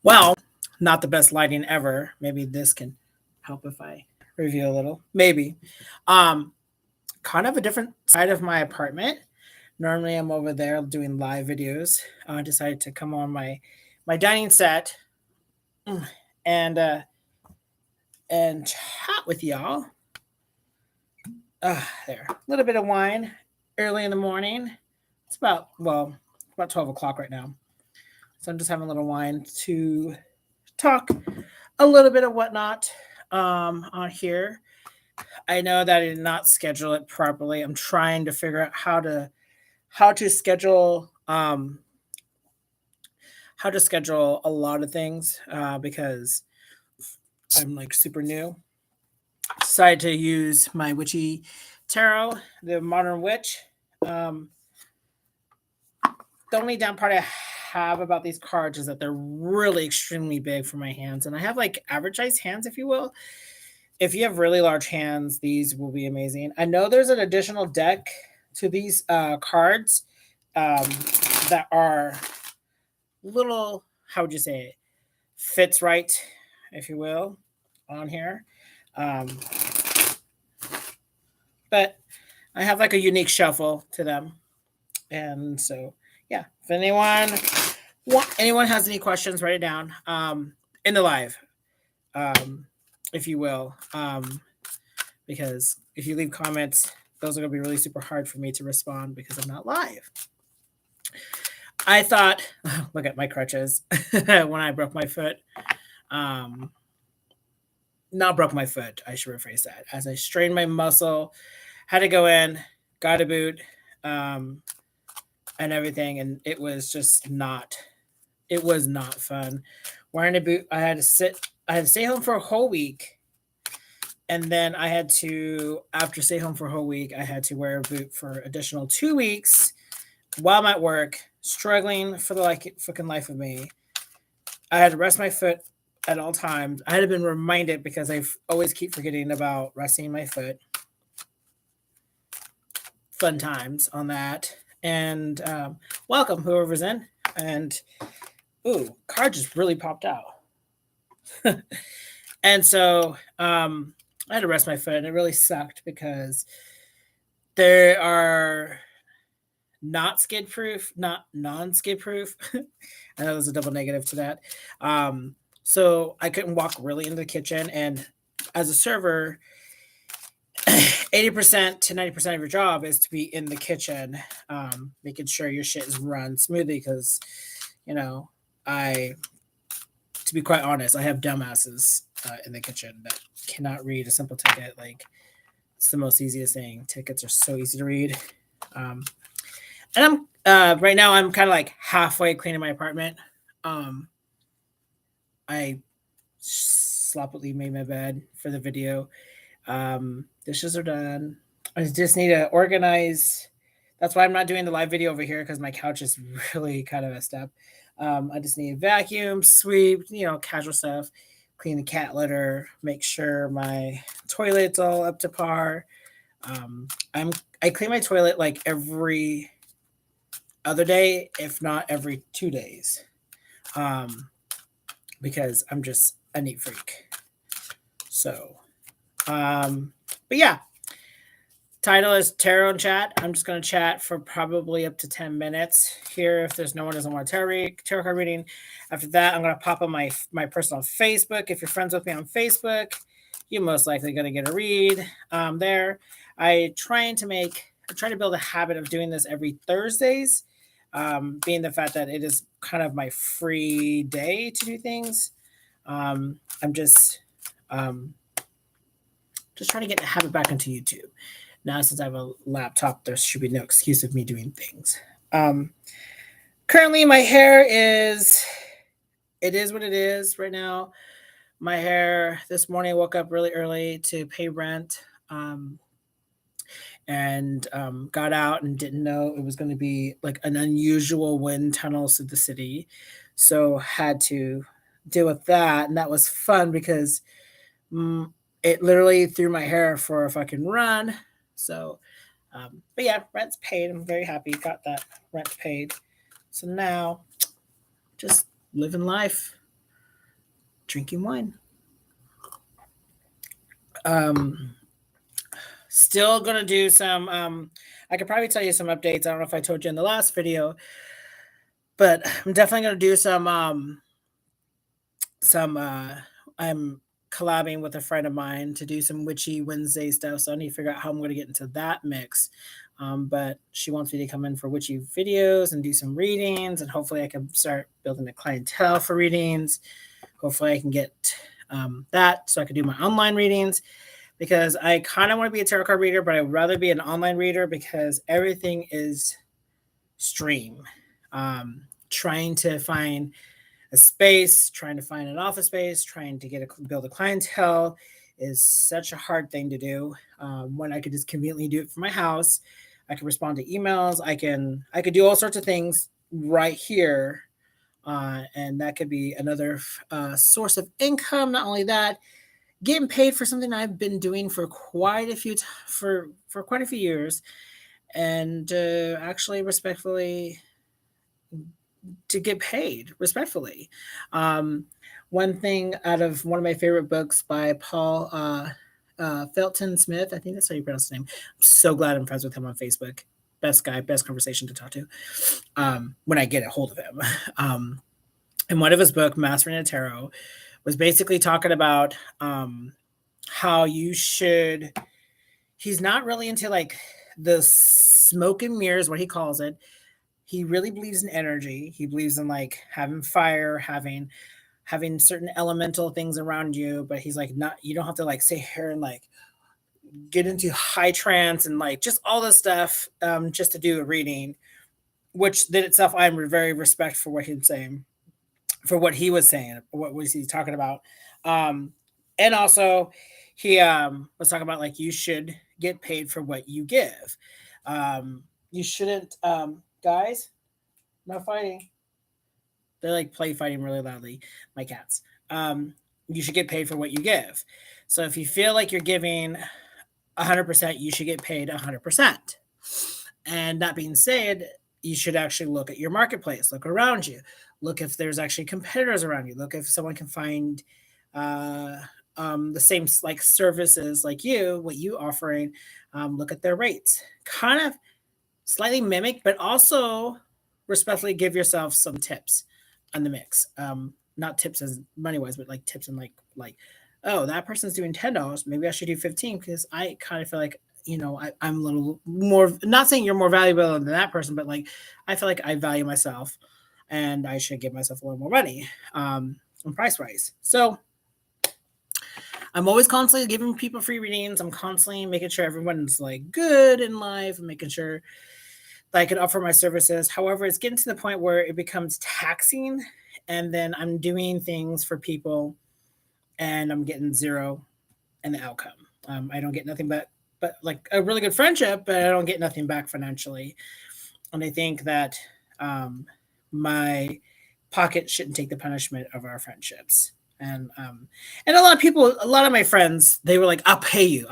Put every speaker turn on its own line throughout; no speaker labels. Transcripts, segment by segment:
Well, not the best lighting ever. Maybe this can help if I review a little. Maybe. Um, Kind of a different side of my apartment. Normally, I'm over there doing live videos. I decided to come on my dining set and chat with y'all. There, a little bit of wine early in the morning. It's about 12 o'clock right now. So I'm just having a little wine to talk a little bit of whatnot on here. I know that I did not schedule it properly. I'm trying to figure out how to schedule how to schedule a lot of things because I'm like super new. Decided to use my witchy tarot, the modern witch. Um, the only down part I have about these cards is that they're really extremely big for my hands, and I have like average size hands, if you will. If you have really large hands, these will be amazing. I know there's an additional deck to these cards um, that are little, how would you say it, fits right, if you will, on here. Um, but I have like a unique shuffle to them. And so, yeah, if anyone has any questions, write it down in the live, um, if you will. Because if you leave comments, those are going to be really super hard for me to respond because I'm not live. I thought, look at my crutches when I broke my foot. Um, Not broke my foot, I should rephrase that. As I strained my muscle, had to go in, got a boot, um, and everything, and it was not fun. Wearing a boot, I had to stay home for a whole week. And then after stay home for a whole week, I had to wear a boot for additional 2 weeks while I'm at work, struggling for the like fucking life of me. I had to rest my foot at all times. I had been reminded because I always keep forgetting about resting my foot. Fun times on that. And welcome, whoever's in. And ooh, card just really popped out. And so I had to rest my foot, and it really sucked because there are not skid proof, not non skid proof. I know there's a double negative to that. So I couldn't walk really into the kitchen. And as a server, 80% to 90% of your job is to be in the kitchen, making sure your shit is run smoothly. Because, you know, to be quite honest, I have dumbasses in the kitchen that cannot read a simple ticket. Like, it's the most easiest thing. Tickets are so easy to read. And right now I'm kind of like halfway cleaning my apartment. I sloppily made my bed for the video. Dishes are done. I just need to organize. That's why I'm not doing the live video over here because my couch is really kind of messed up. I just need vacuum, sweep, casual stuff, clean the cat litter, make sure my toilet's all up to par. I clean my toilet like every other day, if not every 2 days, because I'm just a neat freak. So, but yeah, title is Tarot and Chat. I'm just going to chat for probably up to 10 minutes here if there's no one who doesn't want a tarot card reading. After that, I'm going to pop on my personal Facebook. If you're friends with me on Facebook, you're most likely going to get a read there. I try to build a habit of doing this every Thursdays, being the fact that it is kind of my free day to do things. I'm just trying to get the habit back into YouTube. Now, since I have a laptop, there should be no excuse of me doing things. Currently, my hair it is what it is right now. My hair, this morning, I woke up really early to pay rent and got out and didn't know it was going to be like an unusual wind tunnel through the city. So had to deal with that. And that was fun because it literally threw my hair for a fucking run. So, but yeah, rent's paid. I'm very happy. Got that rent paid. So now, just living life. drinking wine. Still gonna do some. I could probably tell you some updates. I don't know if I told you in the last video, but I'm definitely gonna do some. I'm collabing with a friend of mine to do some witchy Wednesday stuff, so I need to figure out how I'm gonna get into that mix. But she wants me to come in for witchy videos and do some readings, and hopefully I can start building a clientele for readings. Hopefully I can get that so I can do my online readings, because I kind of want to be a tarot card reader, but I'd rather be an online reader because everything is stream. Trying to find a space, trying to find an office space, trying to build a clientele is such a hard thing to do. When I could just conveniently do it from my house, I can respond to emails. I could do all sorts of things right here, and that could be another source of income. Not only that, getting paid for something I've been doing for quite a few for quite a few years, and actually respectfully to get paid respectfully. One thing out of one of my favorite books by Paul Felton Smith, I think that's how you pronounce his name. I'm so glad I'm friends with him on Facebook. Best guy, best conversation to talk to when I get a hold of him. In one of his book, Mastering the Tarot, was basically talking about how you should. He's not really into like the smoke and mirrors, what he calls it. He really believes in energy. He believes in like having fire, having certain elemental things around you. But he's like, not, you don't have to like sit here and like get into high trance and like just all this stuff just to do a reading. Which then itself, I'm very respect for what he's saying, for what he was saying, what was he talking about. And also he was talking about like you should get paid for what you give. You shouldn't guys, no fighting. They like play fighting really loudly, my cats. You should get paid for what you give. So if you feel like you're giving 100%, you should get paid 100%. And that being said, you should actually look at your marketplace, look around you, look if there's actually competitors around you, look if someone can find the same like services like you, what you offering, look at their rates, kind of slightly mimic, but also respectfully give yourself some tips on the mix. Not tips as money wise, but like tips and like, oh, that person's doing $10. Maybe I should do 15 because I kind of feel like, I'm a little more, not saying you're more valuable than that person, but like, I feel like I value myself and I should give myself a little more money on price wise. So I'm always constantly giving people free readings. I'm constantly making sure everyone's like good in life and making sure that I can offer my services. However, it's getting to the point where it becomes taxing and then I'm doing things for people and I'm getting zero in the outcome. I don't get nothing but like a really good friendship, but I don't get nothing back financially. And I think that my pocket shouldn't take the punishment of our friendships. And a lot of my friends, they were like, I'll pay you.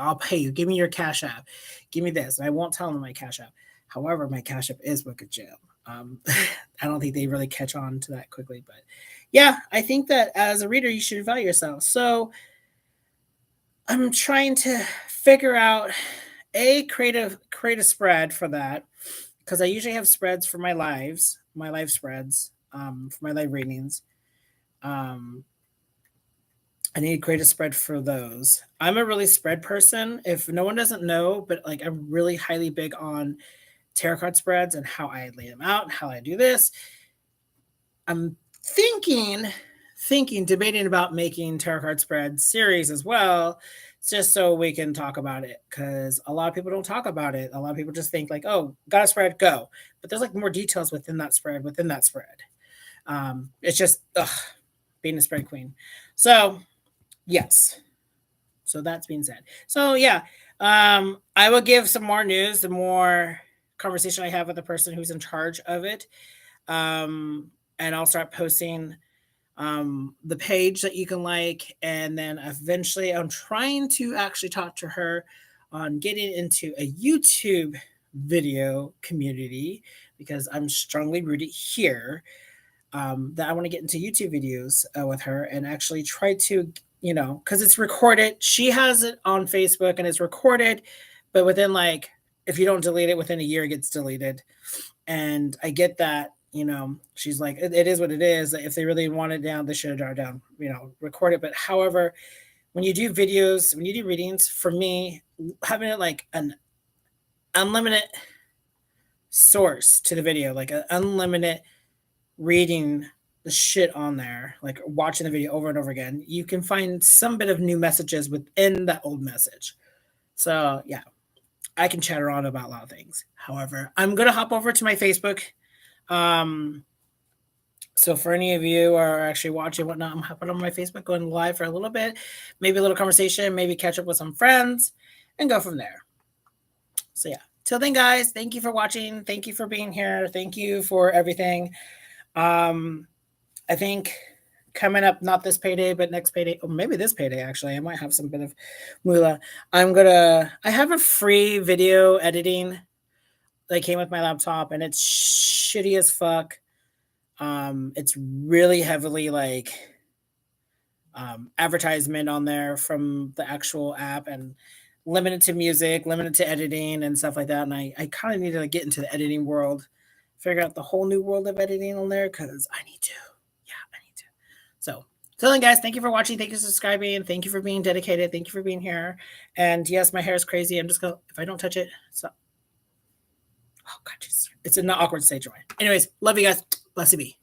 Give me your Cash App. Give me this. And I won't tell them my Cash App. However, my Cash App is Wiccagem. I don't think they really catch on to that quickly. But yeah, I think that as a reader, you should value yourself. So I'm trying to figure out create a spread for that, because I usually have spreads for my live spreads, for my live readings. I need to create a spread for those. I'm a really spread person. If no one doesn't know, but like I'm really highly big on tarot card spreads and how I lay them out and how I do this. I'm debating about making tarot card spread series as well, just so we can talk about it, because a lot of people don't talk about it. A lot of people just think like, oh, got a spread, go. But there's like more details within that spread. It's just being a spread queen. So yes. So that's being said. So yeah, I will give some more news, the more conversation I have with the person who's in charge of it. And I'll start posting the page that you can like. And then eventually I'm trying to actually talk to her on getting into a YouTube video community, because I'm strongly rooted here. that I want to get into YouTube videos with her and actually try to, because it's recorded. She has it on Facebook and it's recorded, but within like, if you don't delete it within a year, it gets deleted. And I get that, she's like, it is what it is. If they really want it down, they should have drawn it down, record it. But however, when you do videos, when you do readings, for me, having it like an unlimited source to the video, like an unlimited reading the shit on there, like watching the video over and over again, you can find some bit of new messages within that old message. So yeah, I can chatter on about a lot of things. However, I'm gonna hop over to my Facebook. So for any of you who are actually watching whatnot, I'm hopping on my Facebook, going live for a little bit, maybe a little conversation, maybe catch up with some friends, and go from there. So yeah. Till then, guys, thank you for watching. Thank you for being here. Thank you for everything. I think coming up, not this payday, but next payday, or maybe this payday, actually, I might have some bit of moolah. I have a free video editing that came with my laptop, and it's shitty as fuck. It's really heavily like advertisement on there from the actual app, and limited to music, limited to editing and stuff like that. And I kind of need to get into the editing world, figure out the whole new world of editing on there, because I need to. Yeah, I need to. So, till then, guys, thank you for watching. Thank you for subscribing. Thank you for being dedicated. Thank you for being here. And yes, my hair is crazy. I'm just going to, if I don't touch it, so. Oh, God, it's an awkward stage. Anyways, love you guys. Bless you be.